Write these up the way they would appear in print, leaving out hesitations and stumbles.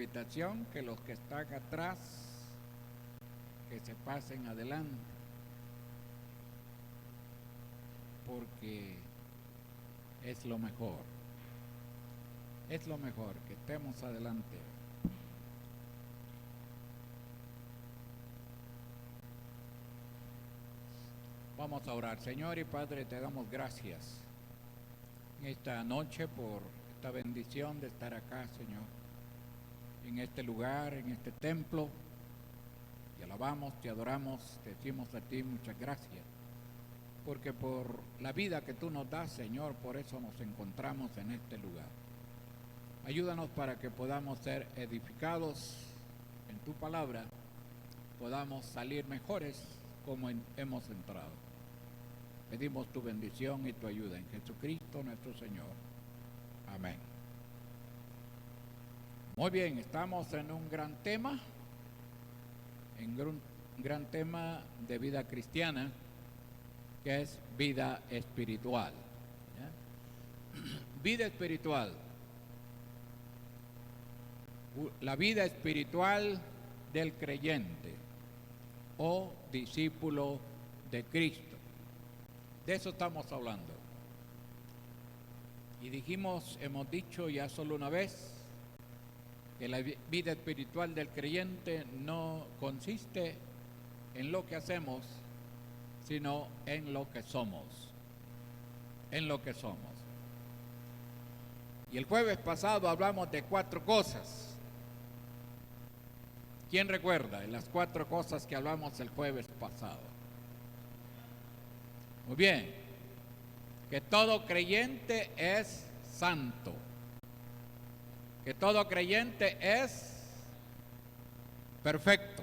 invitación que los que están atrás, que se pasen adelante, porque es lo mejor que estemos adelante. Vamos a orar. Señor y Padre, te damos gracias en esta noche por esta bendición de estar acá, Señor, en este lugar, en este templo. Te alabamos, te adoramos, te decimos a ti muchas gracias, porque por la vida que tú nos das, Señor, por eso nos encontramos en este lugar. Ayúdanos para que podamos ser edificados en tu palabra, podamos salir mejores como hemos entrado. Pedimos tu bendición y tu ayuda en Jesucristo nuestro Señor. Amén. Muy bien, estamos en un gran tema, un gran tema de vida cristiana, que es vida espiritual. ¿Ya? Vida espiritual. La vida espiritual del creyente o discípulo de Cristo. De eso estamos hablando. Y hemos dicho ya solo una vez, que la vida espiritual del creyente no consiste en lo que hacemos, sino en lo que somos. En lo que somos. Y el jueves pasado hablamos de 4 cosas. ¿Quién recuerda las 4 cosas que hablamos el jueves pasado? Muy bien. Que todo creyente es santo. Que todo creyente es perfecto.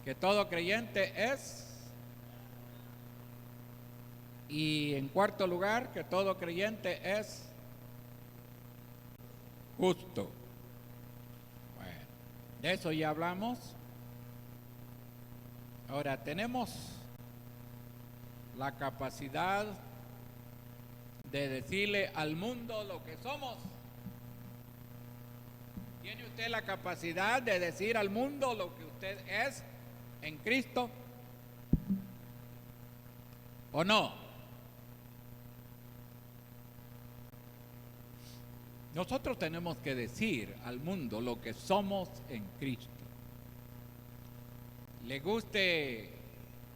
Que todo creyente es... Y en cuarto lugar, que todo creyente es justo. Bueno, de eso ya hablamos. Ahora tenemos la capacidad de decirle al mundo lo que somos. ¿Tiene usted la capacidad de decir al mundo lo que usted es en Cristo? ¿O no? Nosotros tenemos que decir al mundo lo que somos en Cristo. Le guste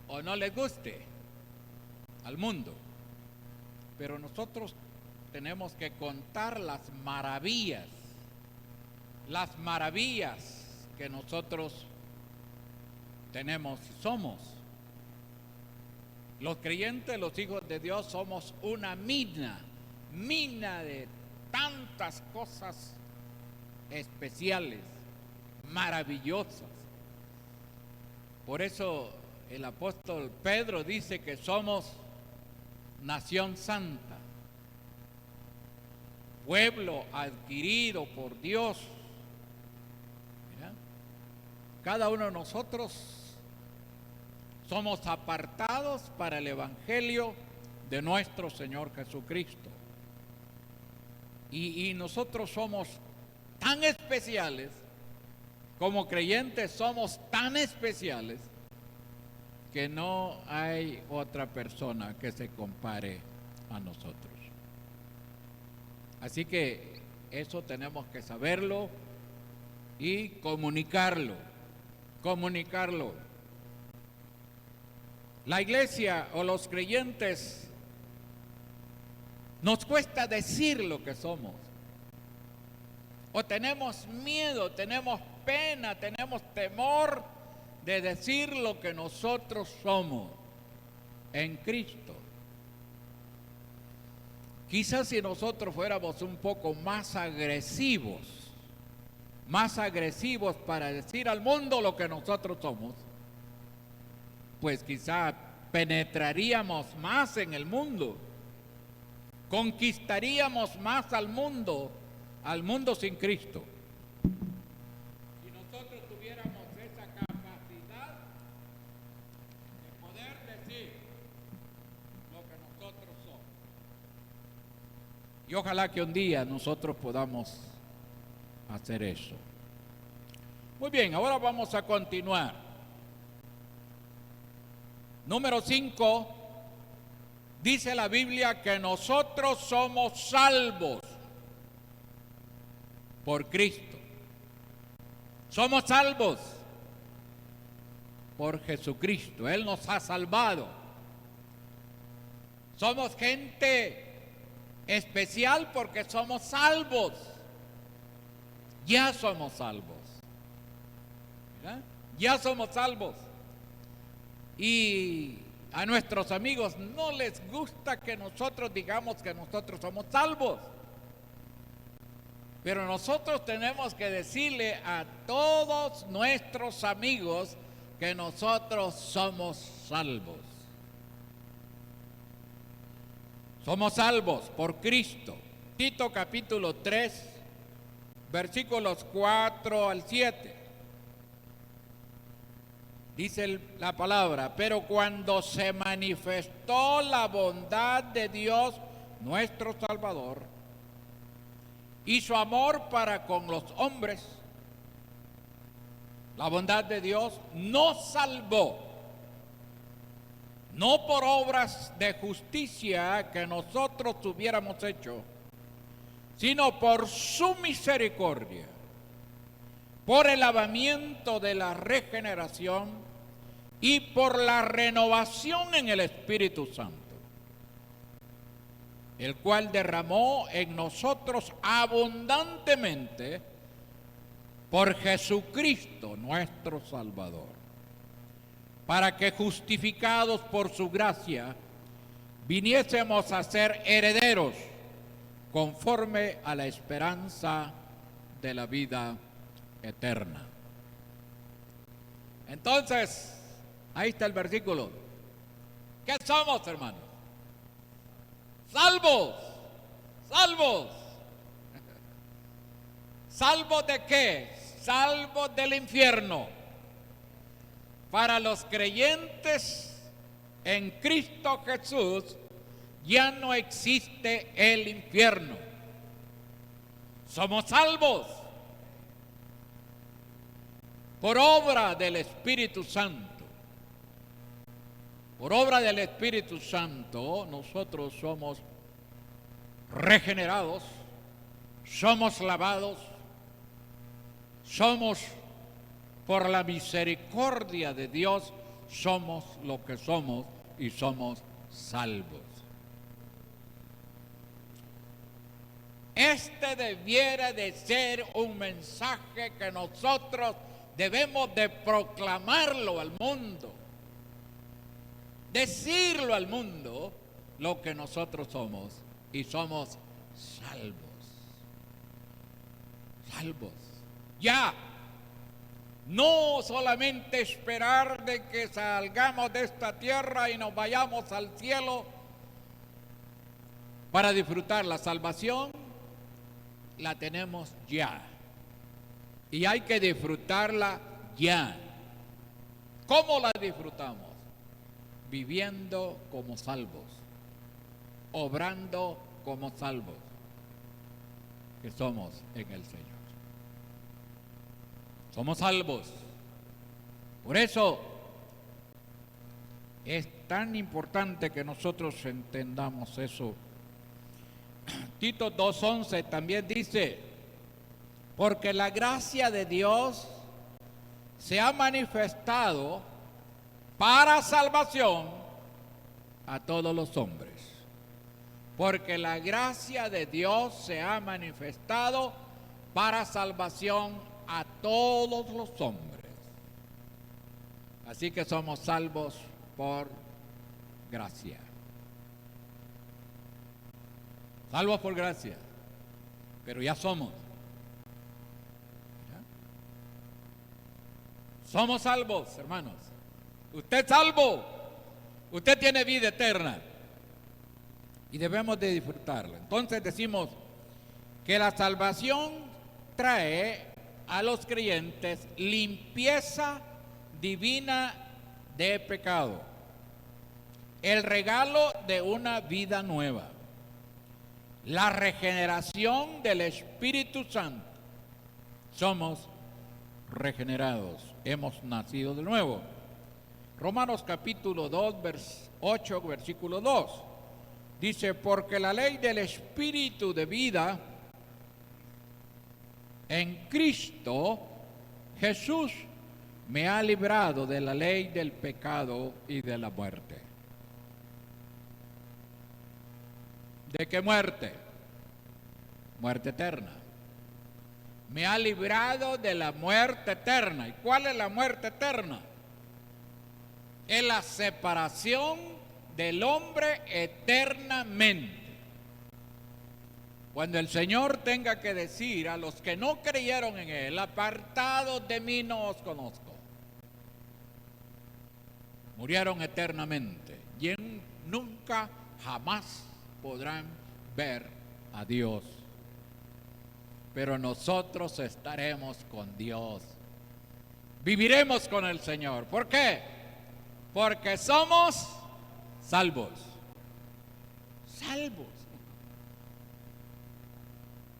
o no le guste al mundo. Pero nosotros tenemos que contar las maravillas que nosotros tenemos y somos. Los creyentes, los hijos de Dios, somos una mina de tantas cosas especiales, maravillosas. Por eso el apóstol Pedro dice que somos nación santa, pueblo adquirido por Dios. ¿Mira? Cada uno de nosotros somos apartados para el evangelio de nuestro Señor Jesucristo. Y nosotros somos tan especiales, como creyentes somos tan especiales, que no hay otra persona que se compare a nosotros. Así que eso tenemos que saberlo y comunicarlo. La iglesia o los creyentes nos cuesta decir lo que somos. O tenemos miedo, tenemos pena, tenemos temor de decir lo que nosotros somos en Cristo. Quizás si nosotros fuéramos un poco más agresivos para decir al mundo lo que nosotros somos, pues quizá penetraríamos más en el mundo, conquistaríamos más al mundo sin Cristo. Si nosotros tuviéramos esa capacidad de poder decir lo que nosotros somos. Y ojalá que un día nosotros podamos hacer eso. Muy bien, ahora vamos a continuar. Número 5, dice la Biblia que nosotros somos salvos por Cristo. Somos salvos por Jesucristo. Él nos ha salvado. Somos gente especial porque somos salvos. Ya somos salvos. ¿Verdad? Ya somos salvos. Y a nuestros amigos no les gusta que nosotros digamos que nosotros somos salvos. Pero nosotros tenemos que decirle a todos nuestros amigos que nosotros somos salvos. Somos salvos por Cristo. Tito capítulo 3, versículos 4 al 7. Dice la palabra: pero cuando se manifestó la bondad de Dios nuestro Salvador y su amor para con los hombres, la bondad de Dios nos salvó, no por obras de justicia que nosotros hubiéramos hecho, sino por su misericordia, por el lavamiento de la regeneración y por la renovación en el Espíritu Santo, el cual derramó en nosotros abundantemente por Jesucristo nuestro Salvador, para que justificados por su gracia viniésemos a ser herederos conforme a la esperanza de la vida eterna. Entonces, ahí está el versículo. ¿Qué somos, hermanos? Salvos, salvos. ¿Salvos de qué? Salvos del infierno. Para los creyentes en Cristo Jesús ya no existe el infierno. Somos salvos por obra del Espíritu Santo. Por obra del Espíritu Santo nosotros somos regenerados, somos lavados, somos, por la misericordia de Dios, somos lo que somos y somos salvos. Este debiera de ser un mensaje que nosotros debemos de proclamarlo al mundo, decirlo al mundo lo que nosotros somos, y somos salvos. Salvos. Ya. No solamente esperar de que salgamos de esta tierra y nos vayamos al cielo para disfrutar la salvación, la tenemos ya. Y hay que disfrutarla ya. ¿Cómo la disfrutamos? Viviendo como salvos, obrando como salvos que somos en el Señor. Somos salvos. Por eso es tan importante que nosotros entendamos eso. Tito 2:11 también dice: porque la gracia de Dios se ha manifestado para salvación a todos los hombres. Porque la gracia de Dios se ha manifestado para salvación a todos los hombres. Así que somos salvos por gracia. Salvos por gracia. Pero ya somos. ¿Ya? Somos salvos, hermanos. Usted es salvo. Usted tiene vida eterna. Y debemos de disfrutarla. Entonces decimos que la salvación trae a los creyentes limpieza divina de pecado, el regalo de una vida nueva, la regeneración del Espíritu Santo somos regenerados, hemos nacido de nuevo. Romanos capítulo 2, 8, versículo 2. Dice, porque la ley del Espíritu de vida en Cristo Jesús me ha librado de la ley del pecado y de la muerte. ¿De qué muerte? Muerte eterna. Me ha librado de la muerte eterna. ¿Y cuál es la muerte eterna? Es la separación del hombre eternamente. Cuando el Señor tenga que decir a los que no creyeron en Él, apartados de mí no os conozco. Murieron eternamente y nunca jamás podrán ver a Dios. Pero nosotros estaremos con Dios. Viviremos con el Señor. ¿Por qué? Porque somos salvos. Salvos.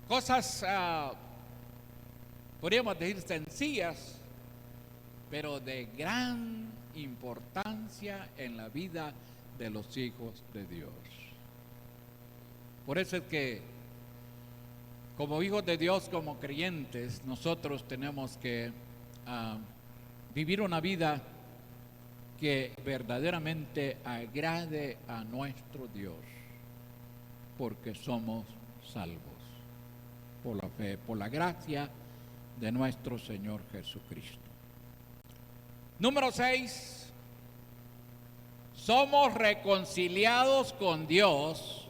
Cosas, podríamos decir sencillas, pero de gran importancia en la vida de los hijos de Dios. Por eso es que como hijos de Dios, como creyentes, nosotros tenemos que vivir una vida que verdaderamente agrade a nuestro Dios, porque somos salvos por la fe, por la gracia de nuestro Señor Jesucristo. Número 6, somos reconciliados con Dios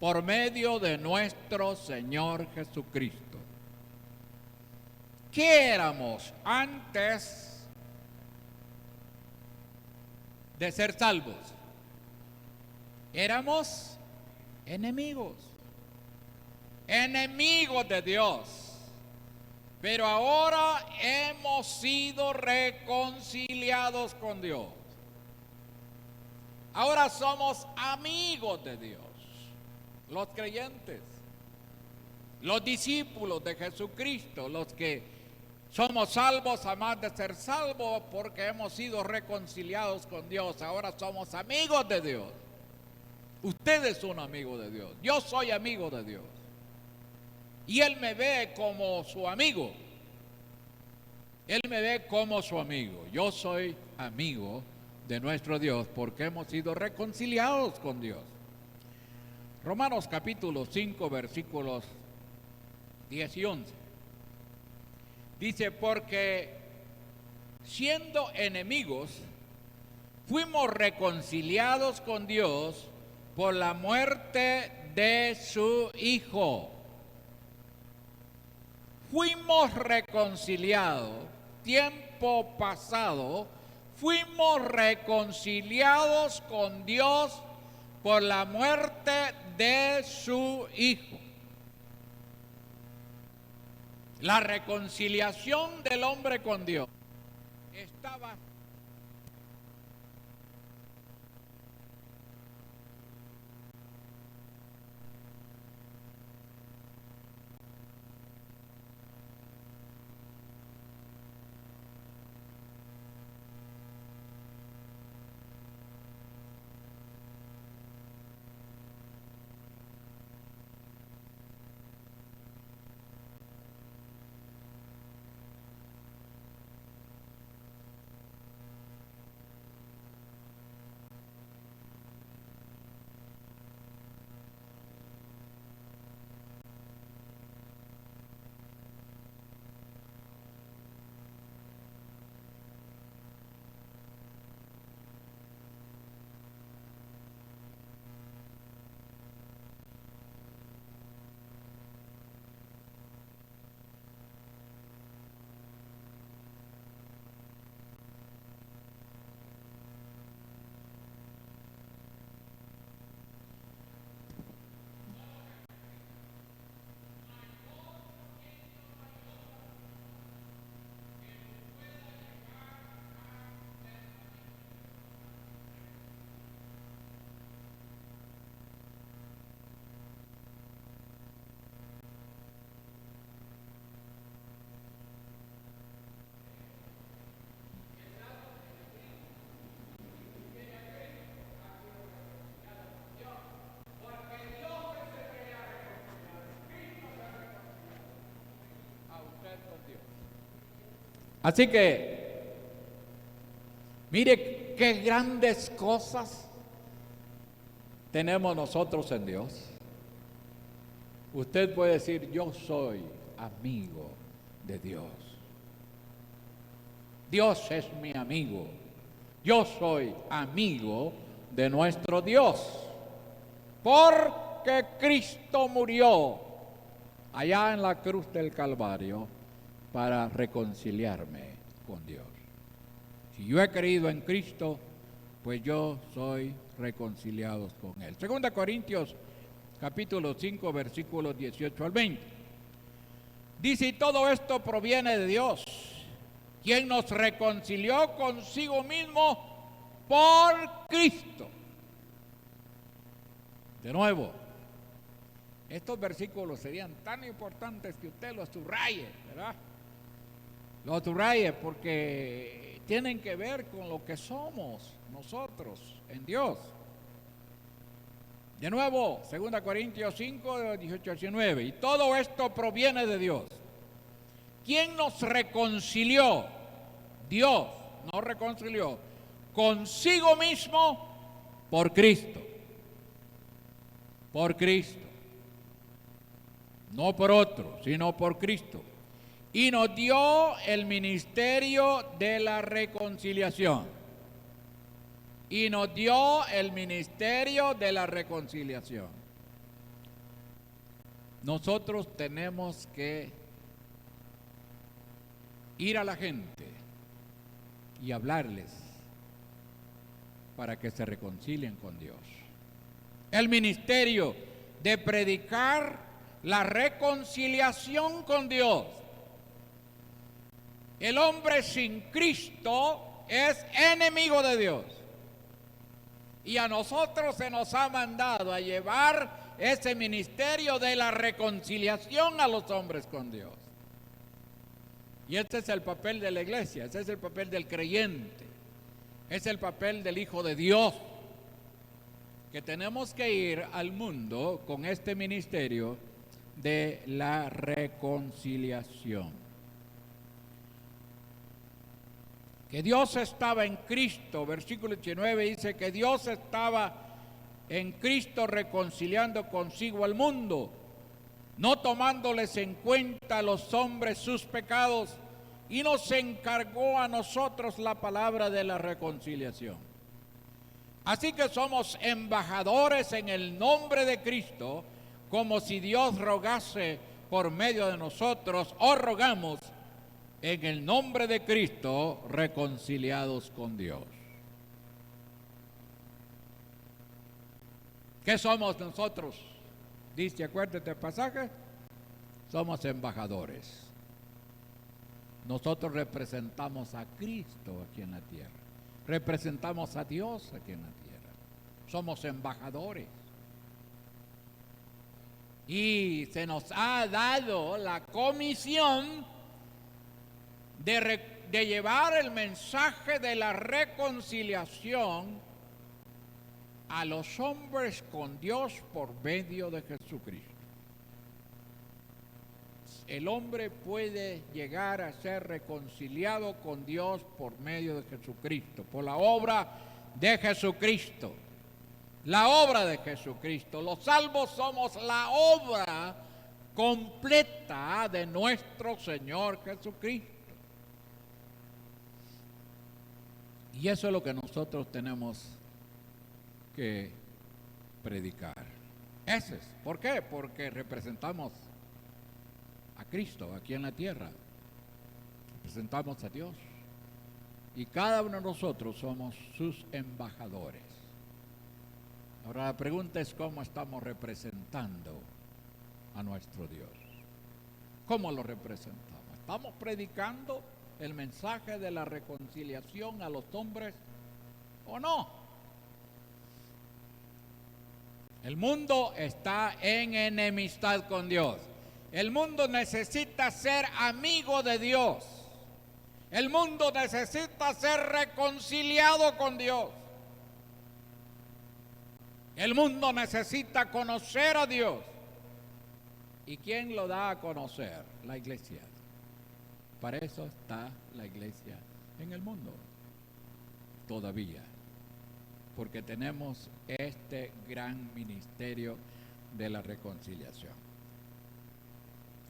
por medio de nuestro Señor Jesucristo. ¿Qué éramos antes de ser salvos? Éramos enemigos de Dios, pero ahora hemos sido reconciliados con Dios. Ahora somos amigos de Dios. Los creyentes, los discípulos de Jesucristo, los que somos salvos, además de ser salvos, porque hemos sido reconciliados con Dios, ahora somos amigos de Dios. Usted es un amigo de Dios, yo soy amigo de Dios. Y Él me ve como su amigo. Él me ve como su amigo. Yo soy amigo de nuestro Dios porque hemos sido reconciliados con Dios. Romanos capítulo 5, versículos 10 y 11. Dice, porque siendo enemigos, fuimos reconciliados con Dios por la muerte de su Hijo. Fuimos reconciliados, tiempo pasado, fuimos reconciliados con Dios por la muerte de su Hijo. La reconciliación del hombre con Dios estaba Así que, mire qué grandes cosas tenemos nosotros en Dios. Usted puede decir, yo soy amigo de Dios. Dios es mi amigo. Yo soy amigo de nuestro Dios. Porque Cristo murió allá en la cruz del Calvario para reconciliarme con Dios. Si yo he creído en Cristo, pues yo soy reconciliado con Él. 2 Corintios capítulo 5, versículos 18 al 20. Dice, y todo esto proviene de Dios, quien nos reconcilió consigo mismo por Cristo. De nuevo, estos versículos serían tan importantes que usted los subraye, ¿verdad? Los subraye porque tienen que ver con lo que somos nosotros en Dios. De nuevo, 2 Corintios 5, 18 al 19. Y todo esto proviene de Dios. ¿Quién nos reconcilió? Dios nos reconcilió consigo mismo por Cristo. Por Cristo. No por otro, sino por Cristo. Y nos dio el ministerio de la reconciliación. Y nos dio el ministerio de la reconciliación. Nosotros tenemos que ir a la gente y hablarles para que se reconcilien con Dios. El ministerio de predicar la reconciliación con Dios. El hombre sin Cristo es enemigo de Dios. Y a nosotros se nos ha mandado a llevar ese ministerio de la reconciliación a los hombres con Dios. Y este es el papel de la iglesia, ese es el papel del creyente, es el papel del Hijo de Dios, que tenemos que ir al mundo con este ministerio de la reconciliación. Que Dios estaba en Cristo, versículo 19 dice que Dios estaba en Cristo reconciliando consigo al mundo, no tomándoles en cuenta a los hombres sus pecados, y nos encargó a nosotros la palabra de la reconciliación. Así que somos embajadores en el nombre de Cristo, como si Dios rogase por medio de nosotros, o rogamos en el nombre de Cristo, reconciliados con Dios. ¿Qué somos nosotros? Dice, acuérdate el pasaje, somos embajadores. Nosotros representamos a Cristo aquí en la tierra. Representamos a Dios aquí en la tierra. Somos embajadores. Y se nos ha dado la comisión de llevar el mensaje de la reconciliación a los hombres con Dios por medio de Jesucristo. El hombre puede llegar a ser reconciliado con Dios por medio de Jesucristo, por la obra de Jesucristo. La obra de Jesucristo. Los salvos somos la obra completa de nuestro Señor Jesucristo. Y eso es lo que nosotros tenemos que predicar. Ese es. ¿Por qué? Porque representamos a Cristo aquí en la tierra. Representamos a Dios. Y cada uno de nosotros somos sus embajadores. Ahora la pregunta es cómo estamos representando a nuestro Dios. ¿Cómo lo representamos? ¿Estamos predicando el mensaje de la reconciliación a los hombres o no? El mundo está en enemistad con Dios. El mundo necesita ser amigo de Dios. El mundo necesita ser reconciliado con Dios. El mundo necesita conocer a Dios. ¿Y quién lo da a conocer? La iglesia. Para eso está la iglesia en el mundo, todavía, porque tenemos este gran ministerio de la reconciliación.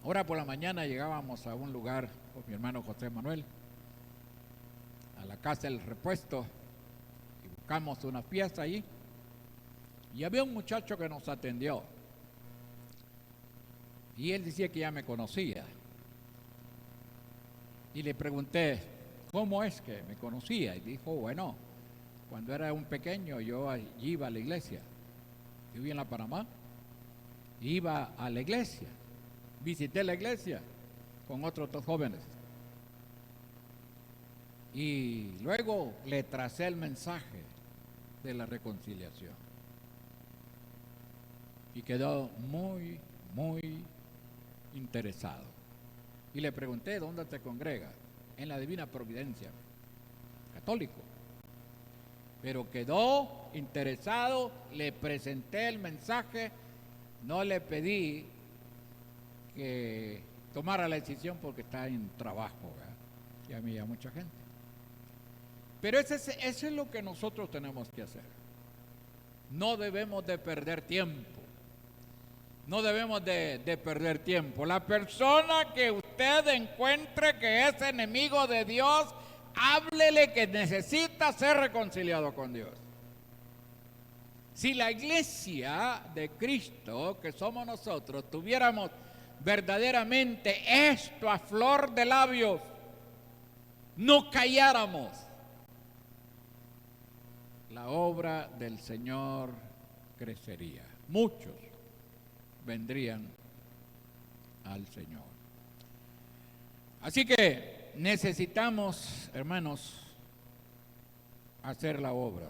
Ahora por la mañana llegábamos a un lugar con mi hermano José Manuel, a la casa del repuesto, y buscamos una pieza allí, y había un muchacho que nos atendió, y él decía que ya me conocía, y le pregunté, ¿cómo es que me conocía? Y dijo, bueno, cuando era un pequeño yo allí iba a la iglesia, yo vivía en la Panamá, iba a la iglesia, visité la iglesia con otros dos jóvenes, y luego le tracé el mensaje de la reconciliación, y quedó muy, muy interesado. Y le pregunté, ¿dónde te congrega? En la Divina Providencia, católico. Pero quedó interesado, le presenté el mensaje, no le pedí que tomara la decisión porque está en trabajo, ¿verdad? Y a mí y a mucha gente. Pero eso es lo que nosotros tenemos que hacer. No debemos de perder tiempo. No debemos de perder tiempo. La persona que usted encuentre que es enemigo de Dios, háblele que necesita ser reconciliado con Dios. Si la iglesia de Cristo, que somos nosotros, tuviéramos verdaderamente esto a flor de labios, no calláramos, la obra del Señor crecería. Muchos vendrían al Señor. Así que necesitamos, hermanos, hacer la obra.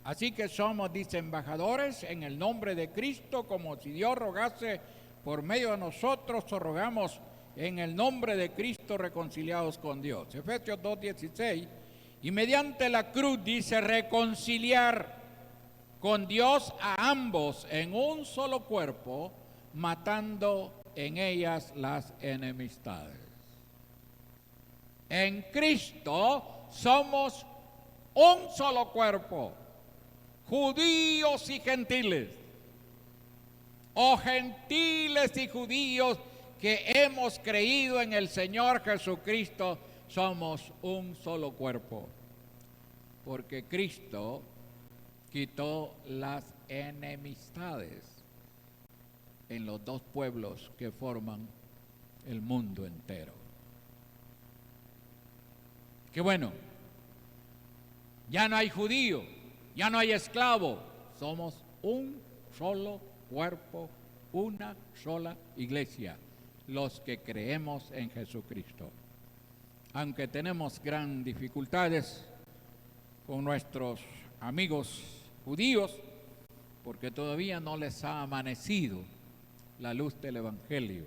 Así que somos, dice, embajadores en el nombre de Cristo, como si Dios rogase por medio de nosotros, o rogamos en el nombre de Cristo reconciliados con Dios. Efesios 2:16, y mediante la cruz, dice, reconciliar con Dios a ambos en un solo cuerpo, matando en ellas las enemistades. En Cristo somos un solo cuerpo, judíos y gentiles, o gentiles y judíos que hemos creído en el Señor Jesucristo, somos un solo cuerpo, porque Cristo quitó las enemistades en los dos pueblos que forman el mundo entero. Qué bueno, ya no hay judío, ya no hay esclavo, somos un solo cuerpo, una sola iglesia, los que creemos en Jesucristo. Aunque tenemos gran dificultades con nuestros amigos judíos, porque todavía no les ha amanecido la luz del Evangelio,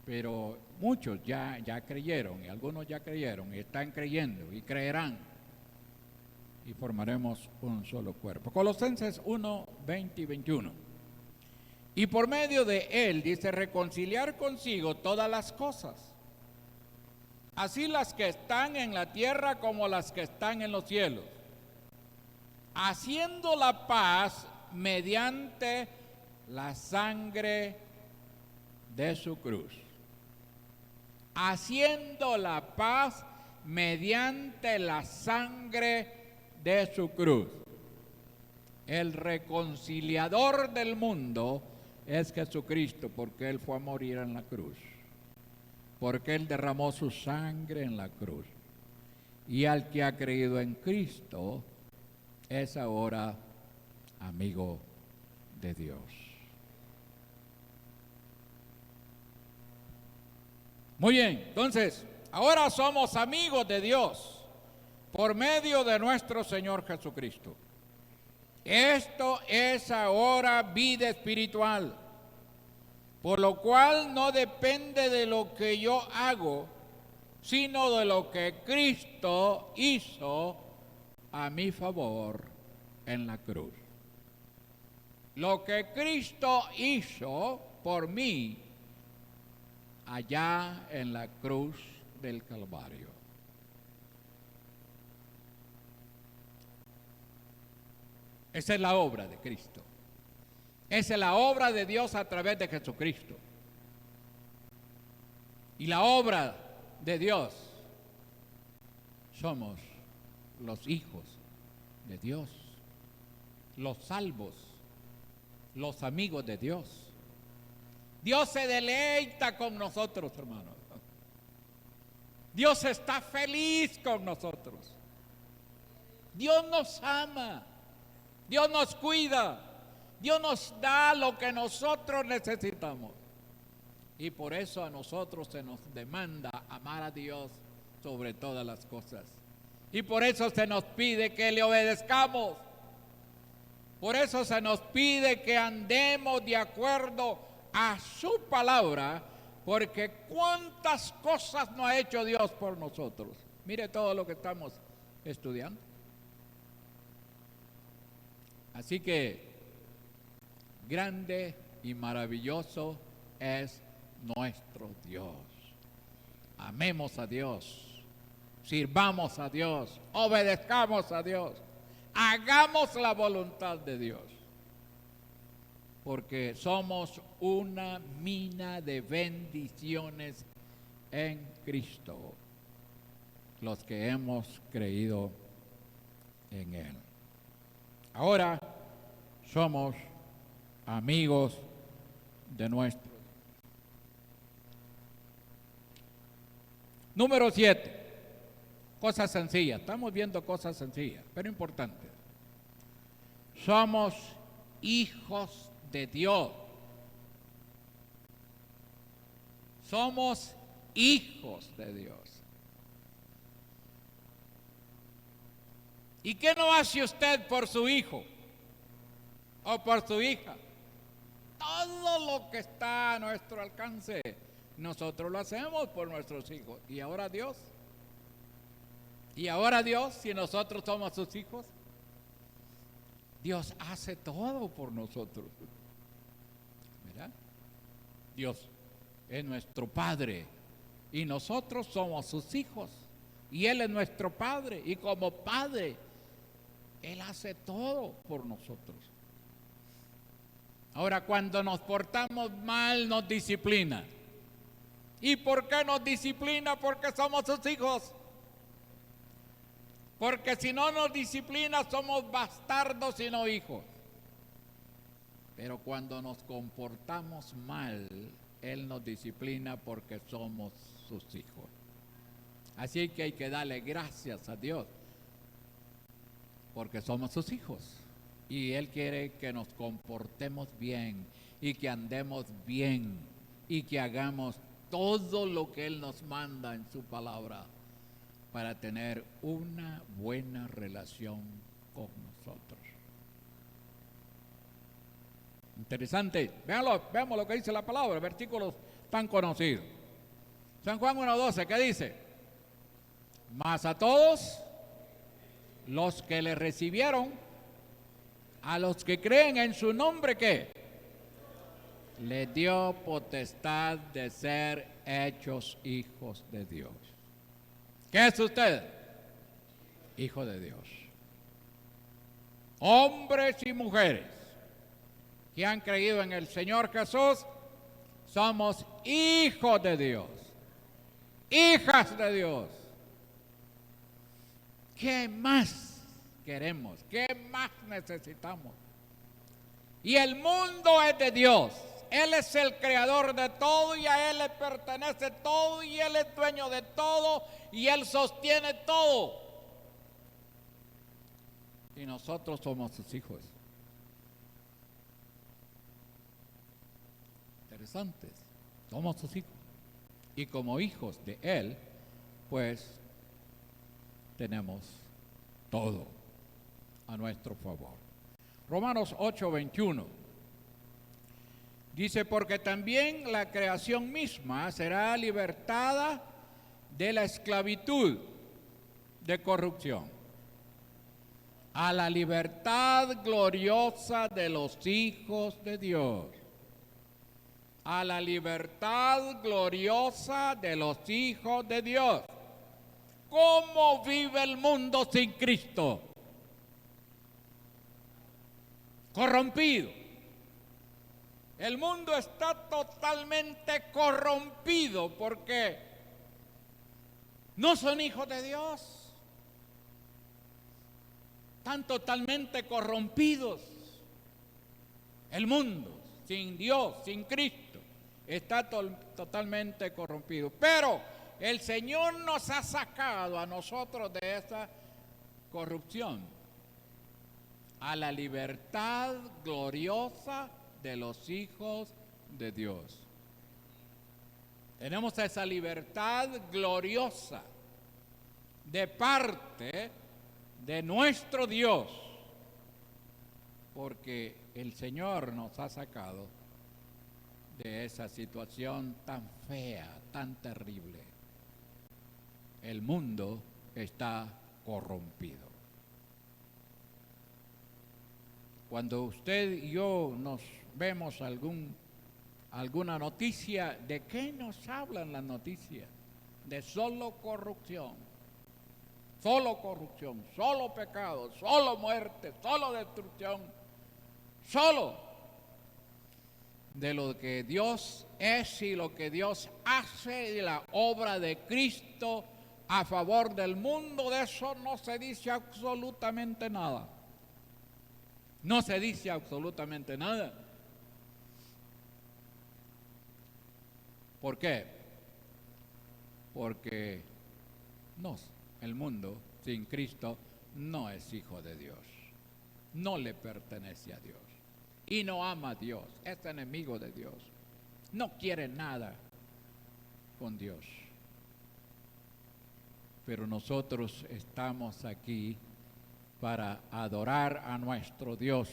pero muchos ya creyeron, y algunos ya creyeron, y están creyendo, y creerán, y formaremos un solo cuerpo. Colosenses 1, 20 y 21. Y por medio de él, dice, reconciliar consigo todas las cosas, así las que están en la tierra como las que están en los cielos, haciendo la paz mediante la sangre de su cruz. Haciendo la paz mediante la sangre de su cruz. El reconciliador del mundo es Jesucristo, porque Él fue a morir en la cruz, porque Él derramó su sangre en la cruz. Y al que ha creído en Cristo es ahora amigo de Dios. Muy bien, entonces, ahora somos amigos de Dios por medio de nuestro Señor Jesucristo. Esto es ahora vida espiritual, por lo cual no depende de lo que yo hago, sino de lo que Cristo hizo a mi favor en la cruz. Lo que Cristo hizo por mí allá en la cruz del Calvario. Esa es la obra de Cristo. Esa es la obra de Dios a través de Jesucristo. Y la obra de Dios somos los hijos de Dios, los salvos, los amigos de Dios. Dios se deleita con nosotros, hermanos. Dios está feliz con nosotros. Dios nos ama. Dios nos cuida. Dios nos da lo que nosotros necesitamos. Y por eso a nosotros se nos demanda amar a Dios sobre todas las cosas. Y por eso se nos pide que le obedezcamos. Por eso se nos pide que andemos de acuerdo a su palabra, porque cuántas cosas no ha hecho Dios por nosotros. Mire todo lo que estamos estudiando. Así que grande y maravilloso es nuestro Dios. Amemos a Dios, sirvamos a Dios, obedezcamos a Dios, hagamos la voluntad de Dios, porque somos una mina de bendiciones en Cristo, los que hemos creído en Él. Ahora somos amigos de nuestro. Número 7. Cosas sencillas. Estamos viendo cosas sencillas, pero importantes. Somos hijos de Dios. Somos hijos de Dios. ¿Y qué no hace usted por su hijo o por su hija? Todo lo que está a nuestro alcance, nosotros lo hacemos por nuestros hijos. ¿Y ahora Dios? ¿Y ahora Dios, si nosotros somos sus hijos? Dios hace todo por nosotros. ¿Verdad? Dios es nuestro Padre y nosotros somos sus hijos. Y Él es nuestro Padre y como Padre, Él hace todo por nosotros. Ahora, cuando nos portamos mal, nos disciplina. ¿Y por qué nos disciplina? Porque somos sus hijos. Porque si no nos disciplina, somos bastardos y no hijos. Pero cuando nos comportamos mal, Él nos disciplina porque somos sus hijos. Así que hay que darle gracias a Dios, porque somos sus hijos. Y Él quiere que nos comportemos bien y que andemos bien y que hagamos todo lo que Él nos manda en su palabra para tener una buena relación con nosotros. Interesante. Veamos lo que dice la palabra, versículos tan conocidos. San Juan 1:12, ¿qué dice? Mas a todos los que le recibieron, a los que creen en su nombre, ¿qué? Le dio potestad de ser hechos hijos de Dios. ¿Qué es usted? Hijo de Dios. Hombres y mujeres que han creído en el Señor Jesús, somos hijos de Dios, hijas de Dios. ¿Qué más queremos? ¿Qué más necesitamos? Y el mundo es de Dios. Él es el creador de todo y a Él le pertenece todo y Él es dueño de todo y Él sostiene todo. Y nosotros somos sus hijos. Interesantes. Somos sus hijos. Y como hijos de Él, pues tenemos todo a nuestro favor. Romanos 8:21 dice, porque también la creación misma será libertada de la esclavitud de corrupción a la libertad gloriosa de los hijos de Dios. a la libertad gloriosa de los hijos de Dios. ¿Cómo vive el mundo sin Cristo? Corrompido. El mundo está totalmente corrompido porque no son hijos de Dios. Están totalmente corrompidos. El mundo sin Dios, sin Cristo, está totalmente corrompido. Pero el Señor nos ha sacado a nosotros de esa corrupción, a la libertad gloriosa de los hijos de Dios. Tenemos esa libertad gloriosa de parte de nuestro Dios, porque el Señor nos ha sacado de esa situación tan fea, tan terrible. El mundo está corrompido. Cuando usted y yo nos vemos alguna noticia, ¿de qué nos hablan las noticias? De solo corrupción, solo pecado, solo muerte, solo destrucción, solo de lo que Dios es y lo que Dios hace y la obra de Cristo a favor del mundo. De eso no se dice absolutamente nada. No se dice absolutamente nada. ¿Por qué? Porque el mundo sin Cristo no es hijo de Dios, no le pertenece a Dios y no ama a Dios, es enemigo de Dios, no quiere nada con Dios. Pero nosotros estamos aquí para adorar a nuestro Dios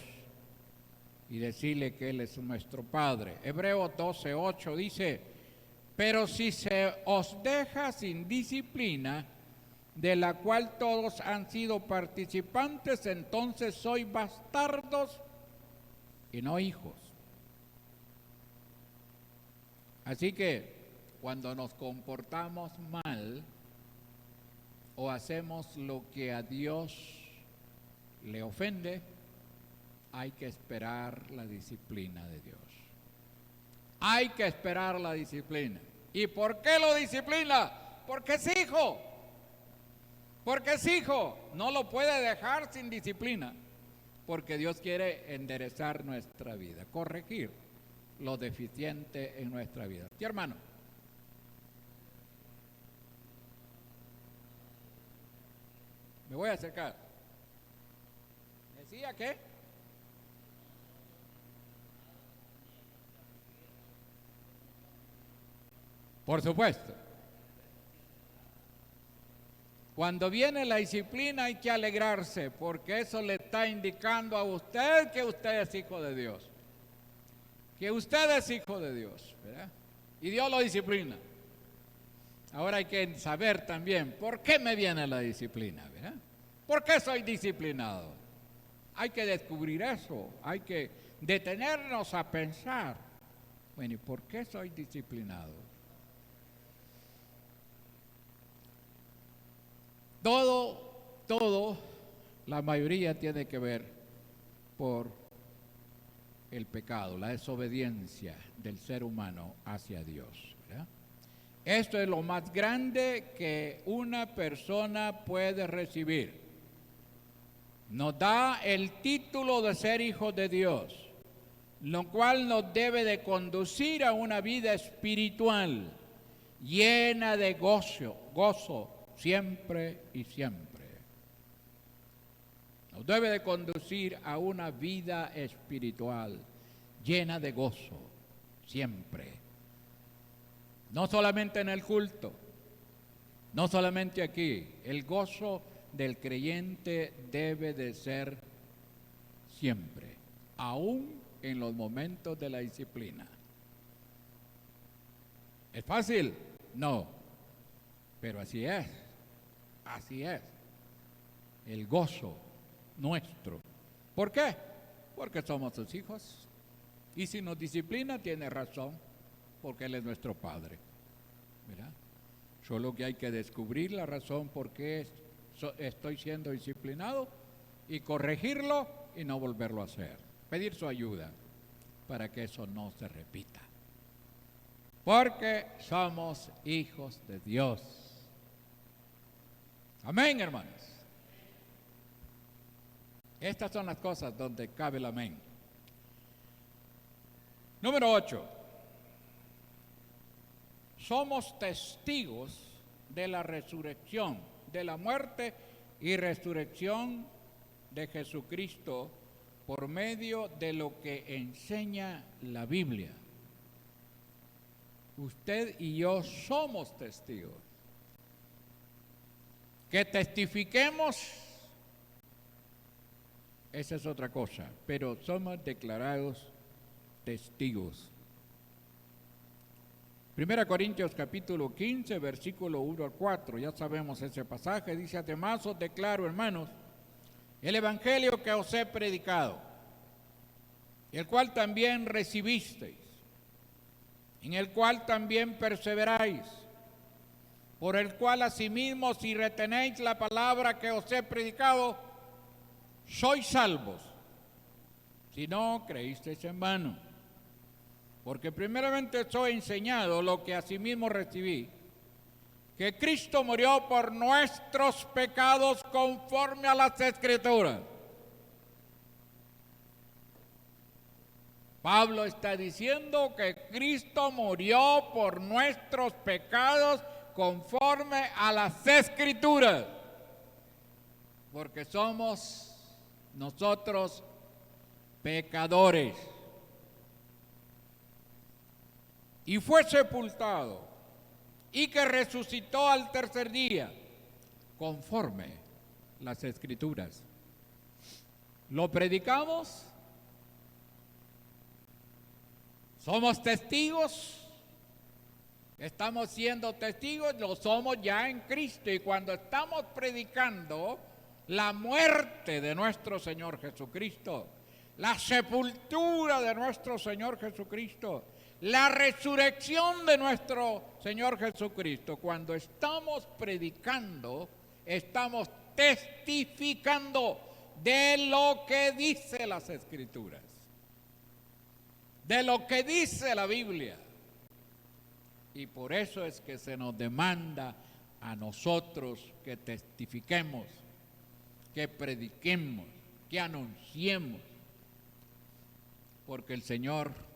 y decirle que Él es nuestro Padre. Hebreos 12:8 dice: pero si se os deja sin disciplina, de la cual todos han sido participantes, entonces sois bastardos y no hijos. Así que cuando nos comportamos mal o hacemos lo que a Dios le ofende, hay que esperar la disciplina de Dios. Hay que esperar la disciplina. ¿Y por qué lo disciplina? Porque es hijo. Porque es hijo. No lo puede dejar sin disciplina. Porque Dios quiere enderezar nuestra vida, corregir lo deficiente en nuestra vida. ¿Sí, hermano? Me voy a acercar. ¿Decía qué? Por supuesto. Cuando viene la disciplina hay que alegrarse, porque eso le está indicando a usted que usted es hijo de Dios. Que usted es hijo de Dios, ¿verdad? Y Dios lo disciplina. Ahora hay que saber también por qué me viene la disciplina, ¿verdad? ¿Por qué soy disciplinado? Hay que descubrir eso, hay que detenernos a pensar. Bueno, ¿y por qué soy disciplinado? Todo, la mayoría tiene que ver por el pecado, la desobediencia del ser humano hacia Dios, ¿verdad? Esto es lo más grande que una persona puede recibir. Nos da el título de ser hijos de Dios, lo cual nos debe de conducir a una vida espiritual llena de gozo siempre y siempre. Nos debe de conducir a una vida espiritual llena de gozo siempre. No solamente en el culto, no solamente aquí. El gozo del creyente debe de ser siempre, aún en los momentos de la disciplina. ¿Es fácil? No, pero así es. Así es. El gozo nuestro. ¿Por qué? Porque somos sus hijos. Y si nos disciplina, tiene razón. porque Él es nuestro Padre, ¿verdad? Solo que hay que descubrir la razón por qué estoy siendo disciplinado y corregirlo y no volverlo a hacer. Pedir su ayuda para que eso no se repita. Porque somos hijos de Dios. Amén, hermanos. Estas son las cosas donde cabe el amén. Número 8. Somos testigos de la resurrección, de la muerte y resurrección de Jesucristo por medio de lo que enseña la Biblia. Usted y yo somos testigos. Que testifiquemos, esa es otra cosa, pero somos declarados testigos. 1 Corintios capítulo 15, versículo 1 al 4, ya sabemos ese pasaje, dice: además os declaro, hermanos, el evangelio que os he predicado, el cual también recibisteis, en el cual también perseveráis, por el cual asimismo si retenéis la palabra que os he predicado, sois salvos, si no creísteis en vano. Porque primeramente os he enseñado lo que asimismo recibí, que Cristo murió por nuestros pecados conforme a las Escrituras. Pablo está diciendo que Cristo murió por nuestros pecados conforme a las Escrituras, porque somos nosotros pecadores. Y fue sepultado, y que resucitó al tercer día, conforme las Escrituras. ¿Lo predicamos? ¿Somos testigos? Estamos siendo testigos, lo somos ya en Cristo. Y cuando estamos predicando la muerte de nuestro Señor Jesucristo, la sepultura de nuestro Señor Jesucristo, la resurrección de nuestro Señor Jesucristo, cuando estamos predicando, estamos testificando de lo que dice las Escrituras, de lo que dice la Biblia. Y por eso es que se nos demanda a nosotros que testifiquemos, que prediquemos, que anunciemos, porque el Señor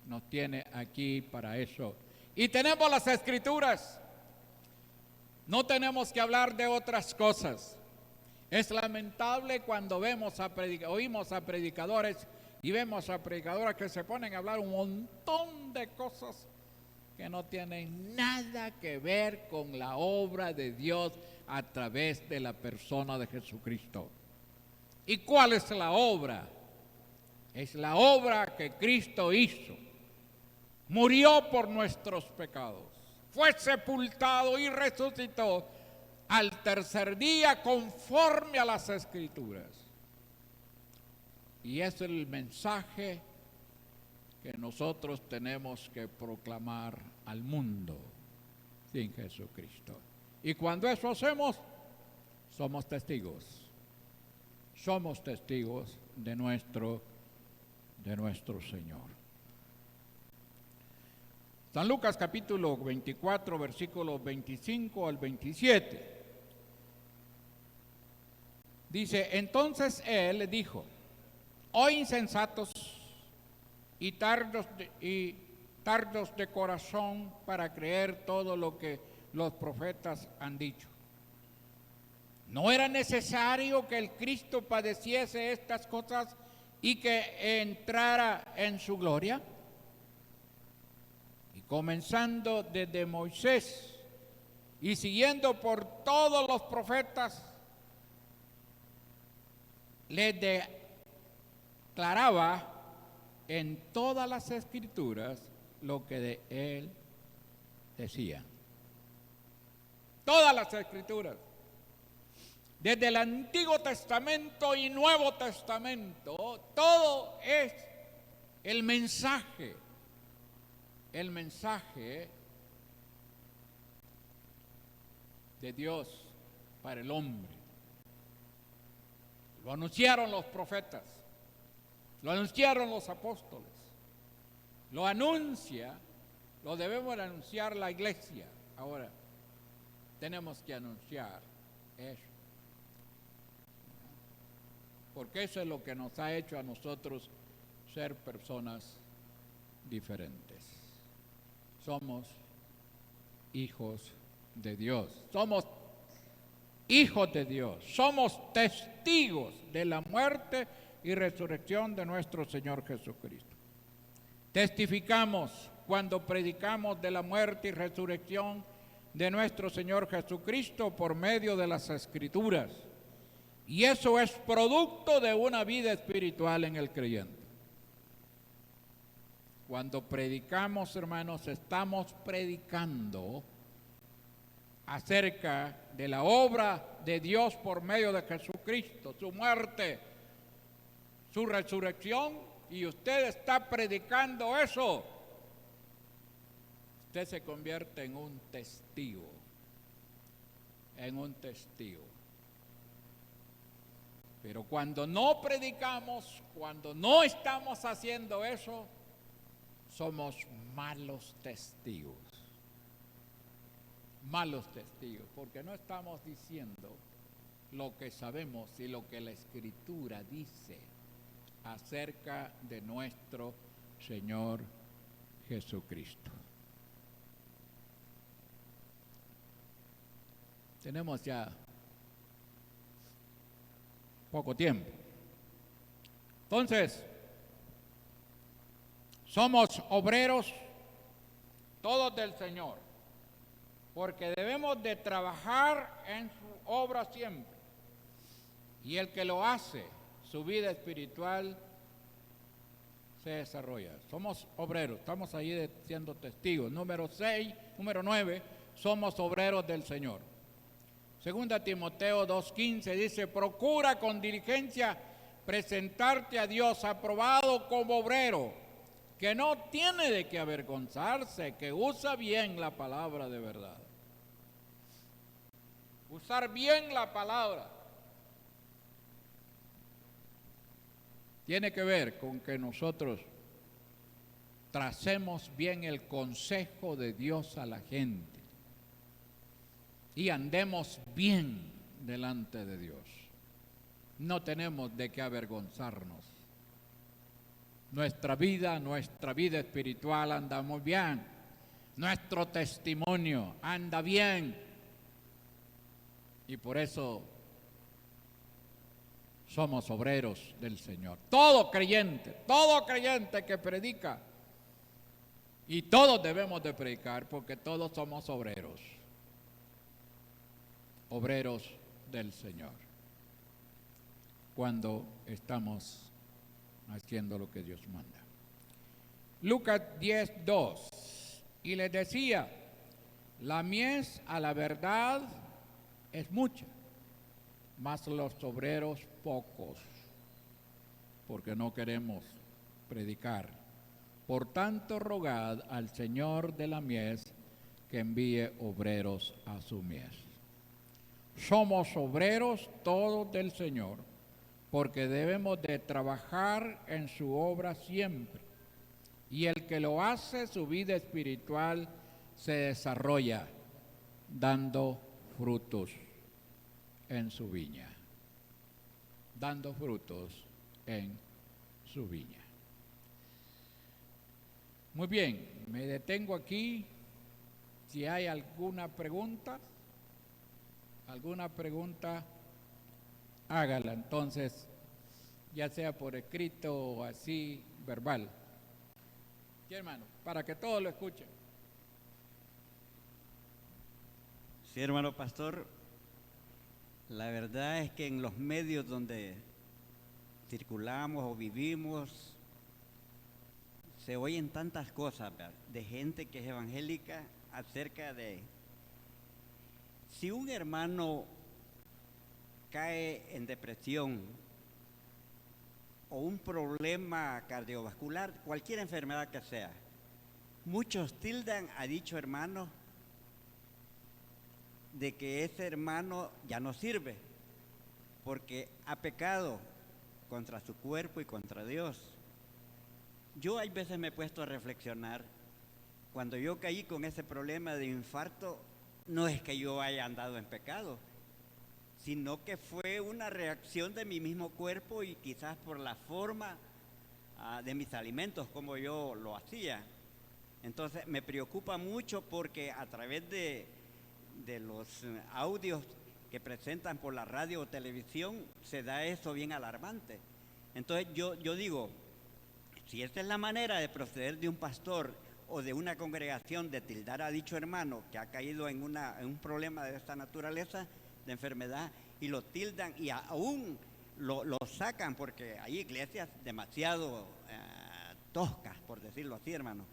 nos tiene aquí para eso. Y tenemos las Escrituras. No tenemos que hablar de otras cosas. Es lamentable cuando oímos a predicadores y vemos a predicadoras que se ponen a hablar un montón de cosas que no tienen nada que ver con la obra de Dios a través de la persona de Jesucristo. ¿Y cuál es la obra? Es la obra que Cristo hizo. Murió por nuestros pecados, fue sepultado y resucitó al tercer día conforme a las Escrituras. Y es el mensaje que nosotros tenemos que proclamar al mundo sin Jesucristo. Y cuando eso hacemos, somos testigos de nuestro Señor. San Lucas capítulo 24, versículos 25 al 27. Dice: entonces él le dijo: oh insensatos y tardos de corazón para creer todo lo que los profetas han dicho. ¿No era necesario que el Cristo padeciese estas cosas y que entrara en su gloria? Comenzando desde Moisés y siguiendo por todos los profetas, les declaraba en todas las Escrituras lo que de él decía. Todas las Escrituras, desde el Antiguo Testamento y Nuevo Testamento, todo es el mensaje el mensaje de Dios para el hombre. Lo anunciaron los profetas, lo anunciaron los apóstoles, lo debemos anunciar la iglesia. Ahora, tenemos que anunciar eso, porque eso es lo que nos ha hecho a nosotros ser personas diferentes. Somos hijos de Dios, somos hijos de Dios, somos testigos de la muerte y resurrección de nuestro Señor Jesucristo. Testificamos cuando predicamos de la muerte y resurrección de nuestro Señor Jesucristo por medio de las Escrituras. Y eso es producto de una vida espiritual en el creyente. Cuando predicamos, hermanos, estamos predicando acerca de la obra de Dios por medio de Jesucristo, su muerte, su resurrección, y usted está predicando eso. Usted se convierte en un testigo, Pero cuando no predicamos, cuando no estamos haciendo eso, somos malos testigos, porque no estamos diciendo lo que sabemos y lo que la Escritura dice acerca de nuestro Señor Jesucristo. Tenemos ya poco tiempo. Entonces, somos obreros todos del Señor, porque debemos de trabajar en su obra siempre. Y el que lo hace, su vida espiritual se desarrolla. Somos obreros, estamos ahí siendo testigos. Número 9, somos obreros del Señor. Segunda Timoteo 2:15 dice: procura con diligencia presentarte a Dios aprobado como obrero, que no tiene de qué avergonzarse, que usa bien la palabra de verdad. Usar bien la palabra tiene que ver con que nosotros tracemos bien el consejo de Dios a la gente y andemos bien delante de Dios. No tenemos de qué avergonzarnos. Nuestra vida espiritual anda muy bien. Nuestro testimonio anda bien. Y por eso somos obreros del Señor. Todo creyente que predica, y todos debemos de predicar, porque todos somos obreros del Señor, cuando estamos haciendo lo que Dios manda. Lucas 10:2, y les decía: la mies a la verdad es mucha, mas los obreros pocos, porque no queremos predicar. Por tanto, rogad al Señor de la mies que envíe obreros a su mies. Somos obreros todos del Señor, porque debemos de trabajar en su obra siempre. Y el que lo hace, su vida espiritual se desarrolla dando frutos en su viña. Muy bien, me detengo aquí. Si hay alguna pregunta, hágala entonces, ya sea por escrito o así verbal. Sí, hermano, para que todos lo escuchen. Sí, hermano pastor, la verdad es que en los medios donde circulamos o vivimos se oyen tantas cosas, ¿verdad?, de gente que es evangélica acerca de si un hermano cae en depresión o un problema cardiovascular, cualquier enfermedad que sea, muchos tildan a dicho hermano de que ese hermano ya no sirve, porque ha pecado contra su cuerpo y contra Dios. Yo hay veces me he puesto a reflexionar, cuando yo caí con ese problema de infarto, no es que yo haya andado en pecado, sino que fue una reacción de mi mismo cuerpo y quizás por la forma de mis alimentos, como yo lo hacía. Entonces me preocupa mucho porque a través de los audios que presentan por la radio o televisión se da eso bien alarmante. Entonces yo digo, si esta es la manera de proceder de un pastor o de una congregación de tildar a dicho hermano que ha caído en un problema de esta naturaleza, de enfermedad, y lo tildan y aún lo sacan, porque hay iglesias demasiado toscas, por decirlo así, hermano,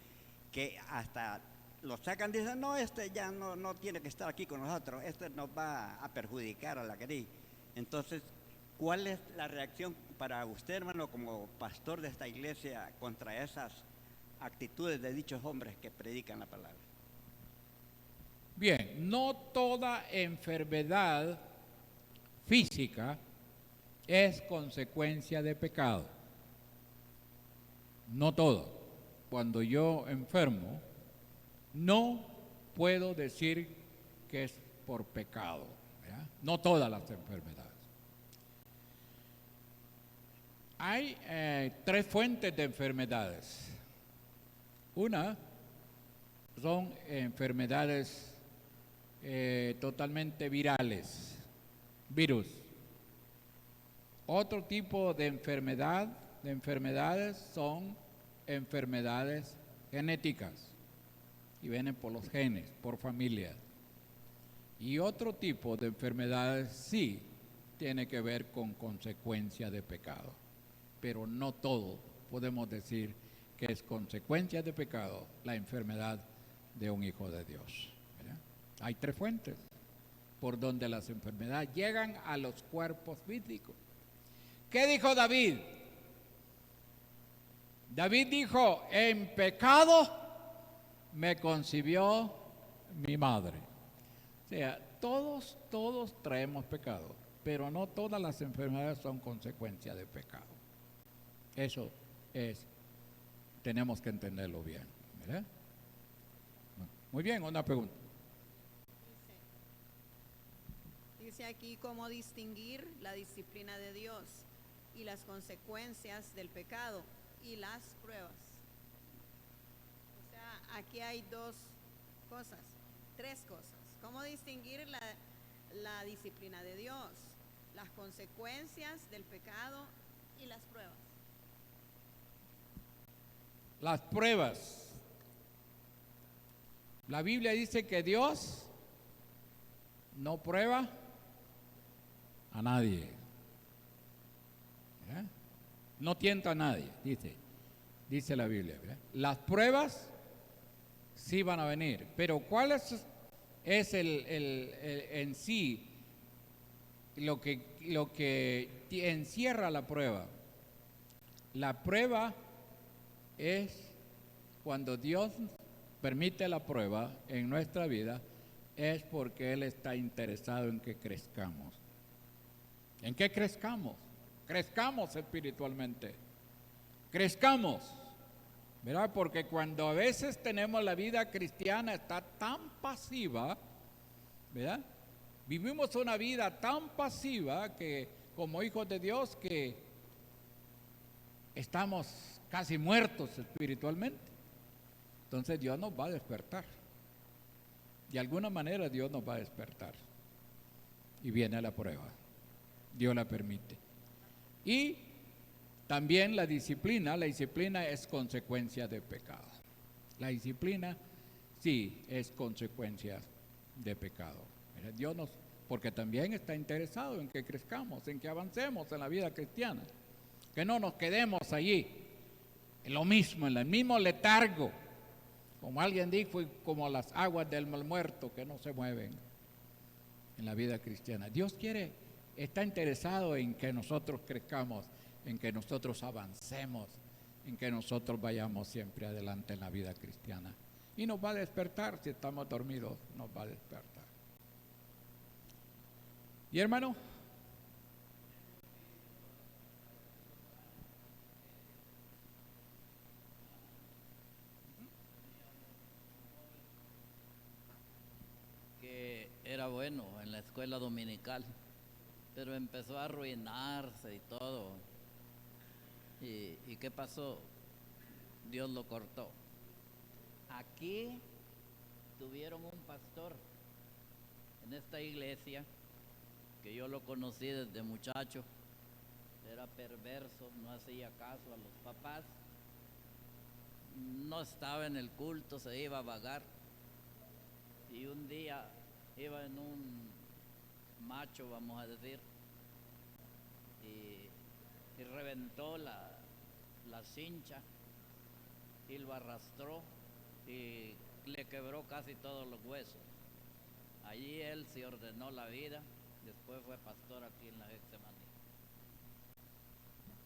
que hasta lo sacan, dicen, no, este ya no tiene que estar aquí con nosotros, este nos va a perjudicar a la querida. Entonces, ¿cuál es la reacción para usted, hermano, como pastor de esta iglesia, contra esas actitudes de dichos hombres que predican la palabra? Bien, no toda enfermedad física es consecuencia de pecado. No todo. Cuando yo enfermo, no puedo decir que es por pecado, ¿verdad? No todas las enfermedades. Hay tres fuentes de enfermedades. Una son enfermedades totalmente virales, virus. Otro tipo de enfermedades son enfermedades genéticas y vienen por los genes, por familia. Y otro tipo de enfermedades sí tiene que ver con consecuencia de pecado, pero no todo podemos decir que es consecuencia de pecado la enfermedad de un hijo de Dios, ¿verdad? Hay tres fuentes por donde las enfermedades llegan a los cuerpos físicos. ¿Qué dijo David? David dijo, en pecado me concibió mi madre. O sea, todos traemos pecado, pero no todas las enfermedades son consecuencia de pecado. Eso tenemos que entenderlo bien, ¿verdad? Muy bien, una pregunta. Dice aquí cómo distinguir la disciplina de Dios y las consecuencias del pecado y las pruebas. O sea, aquí hay tres cosas. ¿Cómo distinguir la disciplina de Dios, las consecuencias del pecado y las pruebas? Las pruebas. La Biblia dice que Dios no prueba a nadie. ¿Verdad? No tienta a nadie, dice la Biblia, ¿verdad? Las pruebas sí van a venir, pero ¿cuál es en sí lo que encierra la prueba? La prueba es cuando Dios permite la prueba en nuestra vida, es porque Él está interesado en que crezcamos. ¿En qué crezcamos? Crezcamos espiritualmente. Crezcamos, ¿verdad? Porque cuando a veces tenemos la vida cristiana está tan pasiva, ¿verdad? Vivimos una vida tan pasiva que como hijos de Dios que estamos casi muertos espiritualmente. Entonces Dios nos va a despertar. De alguna manera Dios nos va a despertar. Y viene la prueba. Dios la permite. Y también la disciplina es consecuencia de pecado. La disciplina sí es consecuencia de pecado. Dios porque también está interesado en que crezcamos, en que avancemos en la vida cristiana. Que no nos quedemos allí, en lo mismo, en el mismo letargo. Como alguien dijo, como las aguas del mar muerto que no se mueven en la vida cristiana. Dios está interesado en que nosotros crezcamos, en que nosotros avancemos en que nosotros vayamos siempre adelante en la vida cristiana. Y nos va a despertar, si estamos dormidos, nos va a despertar. Y hermano, que era bueno en la escuela dominical, pero empezó a arruinarse y todo. ¿Y qué pasó? Dios lo cortó. Aquí tuvieron un pastor en esta iglesia que yo lo conocí desde muchacho. Era perverso, no hacía caso a los papás, no estaba en el culto, se iba a vagar. Y un día iba en un macho, vamos a decir, y reventó la cincha y lo arrastró y le quebró casi todos los huesos. Allí él se ordenó la vida, después fue pastor aquí en la Getsemaní.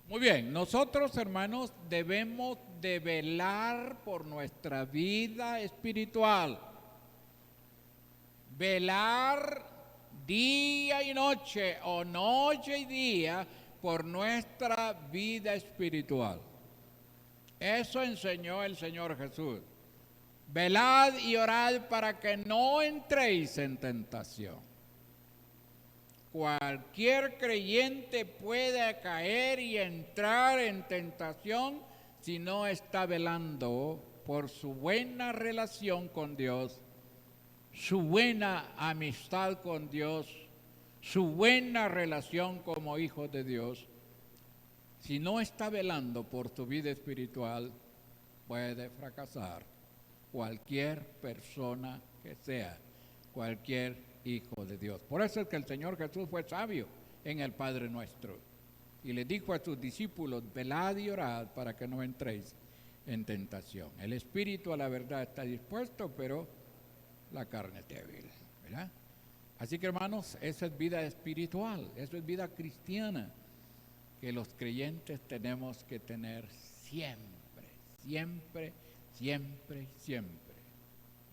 muy bien, nosotros hermanos debemos de velar por nuestra vida espiritual. Velar día y noche o noche y día por nuestra vida espiritual. Eso enseñó el Señor Jesús. Velad y orad para que no entréis en tentación. Cualquier creyente puede caer y entrar en tentación si no está velando por su buena relación con Dios, su buena amistad con Dios, su buena relación como hijo de Dios. Si no está velando por tu vida espiritual, puede fracasar cualquier persona que sea, cualquier hijo de Dios. Por eso es que el Señor Jesús fue sabio en el Padre Nuestro y le dijo a sus discípulos: velad y orad para que no entréis en tentación. El espíritu a la verdad está dispuesto, pero la carne es débil, ¿verdad? Así que hermanos, esa es vida espiritual, eso es vida cristiana que los creyentes tenemos que tener siempre, siempre, siempre, siempre.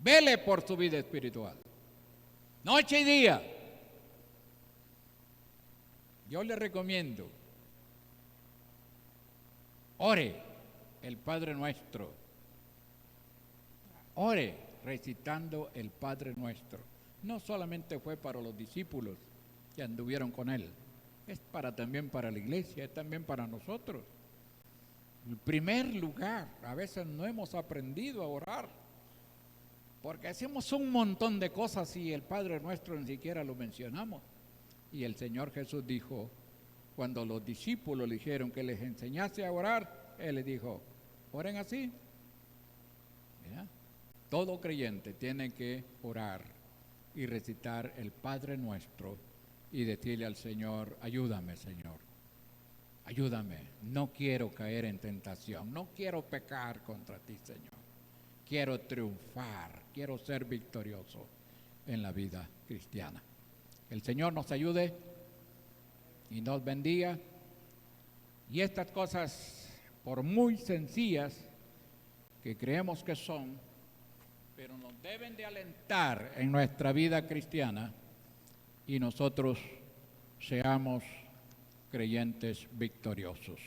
Vele por su vida espiritual, noche y día. Yo le recomiendo, ore el Padre Nuestro, ore recitando el Padre Nuestro. No solamente fue para los discípulos que anduvieron con él, es también para la iglesia, es también para nosotros. En primer lugar, a veces no hemos aprendido a orar, porque hacemos un montón de cosas y el Padre Nuestro ni siquiera lo mencionamos. Y el Señor Jesús dijo, cuando los discípulos le dijeron que les enseñase a orar, Él les dijo, oren así. ¿Mira? Todo creyente tiene que orar y recitar el Padre Nuestro y decirle al Señor, ayúdame, Señor, ayúdame, no quiero caer en tentación, no quiero pecar contra ti, Señor, quiero triunfar, quiero ser victorioso en la vida cristiana. El Señor nos ayude y nos bendiga. Y estas cosas, por muy sencillas que creemos que son, pero nos deben de alentar en nuestra vida cristiana y nosotros seamos creyentes victoriosos.